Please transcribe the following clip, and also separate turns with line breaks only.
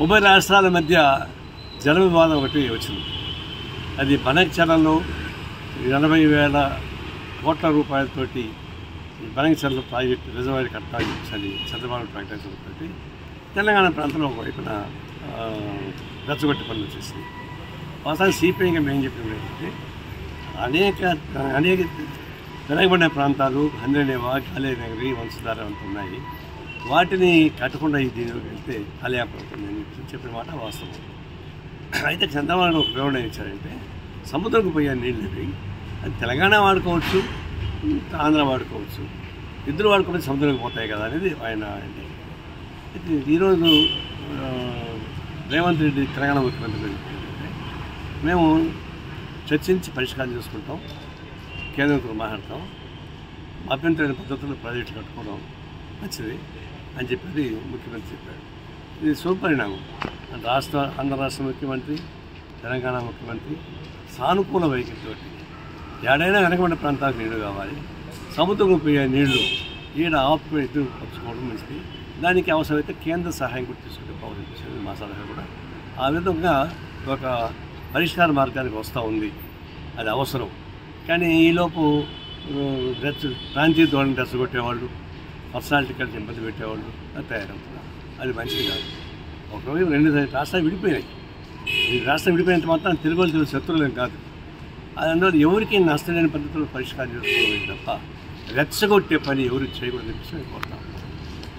ఉభయ రాష్ట్రాల మధ్య జల వివాదం ఒకటి వచ్చింది. అది బనకచర్లలో 80,000 కోట్ల రూపాయలతోటి బనకచర్ల ప్రాజెక్టు రిజర్వాయర్ కట్టాలని చంద్రబాబు ప్రకటించడంతో తెలంగాణ ప్రాంతంలో ఒకవైపున రెచ్చగొట్టి పనులు చేసింది. వాస్తవానికి సిపిఐగా మేము చెప్పింది ఏంటంటే అనేక వెనకబడిన ప్రాంతాలు హంద్రేనేవా, కాళేనగరి, వంశధార అంత ఉన్నాయి. వాటిని కట్టకుండా దీనిలోకి వెళ్తే కాళయాపడుతుంది అని చెప్పిన మాట వాస్తవం. అయితే చంద్రబాబు ఒక వివరణ ఇచ్చారంటే సముద్రంకు పోయే నీళ్ళు అది తెలంగాణ వాడుకోవచ్చు, ఆంధ్ర వాడుకోవచ్చు, ఇద్దరు వాడుకుంటే సముద్రంకి పోతాయి కదా అనేది ఆయన. అయితే ఈరోజు రేవంత్ రెడ్డి తెలంగాణ ముఖ్యమంత్రి ఏంటంటే మేము చర్చించి పరిష్కారం చేసుకుంటాం, కేంద్రంతో మాట్లాడతాం, అభ్యంతరమైన పద్ధతుల్లో ప్రాజెక్టులు కట్టుకోవడం మంచిది అని చెప్పేది ముఖ్యమంత్రి చెప్పాడు. ఇది శుభపరిణామం. ఆంధ్ర రాష్ట్ర ముఖ్యమంత్రి, తెలంగాణ ముఖ్యమంత్రి సానుకూల వైఖరితోటి ఏడైనా వెనకబడిన ప్రాంతాలకు నీళ్లు కావాలి, సముద్రం పోయే నీళ్లు ఈడ ఆపుకుని ఎదురు పరుచుకోవడం మంచిది. దానికి అవసరమైతే కేంద్ర సహాయం కూడా తీసుకుంటే బాగుంటుంది మా సలహా కూడా. ఆ విధంగా ఒక పరిష్కార మార్గానికి వస్తూ ఉంది. అది అవసరం. కానీ ఈలోపు ప్రాంతీయ ధోరణి రెచ్చగొట్టేవాళ్ళు, పర్సనాలిటీ కలిసి ఇబ్బంది పెట్టేవాళ్ళు తయారవుతున్నారు. అది మంచిది కాదు. ఒకరోజు 2 రాష్ట్రాలు విడిపోయినాయి. ఈ రాష్ట్రం విడిపోయినంత మాత్రం తెలుగు శత్రువులేం కాదు. అది అందువల్ల ఎవరికి నష్టం లేని పద్ధతిలో పరిష్కారం చేసుకోవాలి తప్ప రెచ్చగొట్టే పని ఎవరు చేయకూడదు చెప్పి కోరుతాం.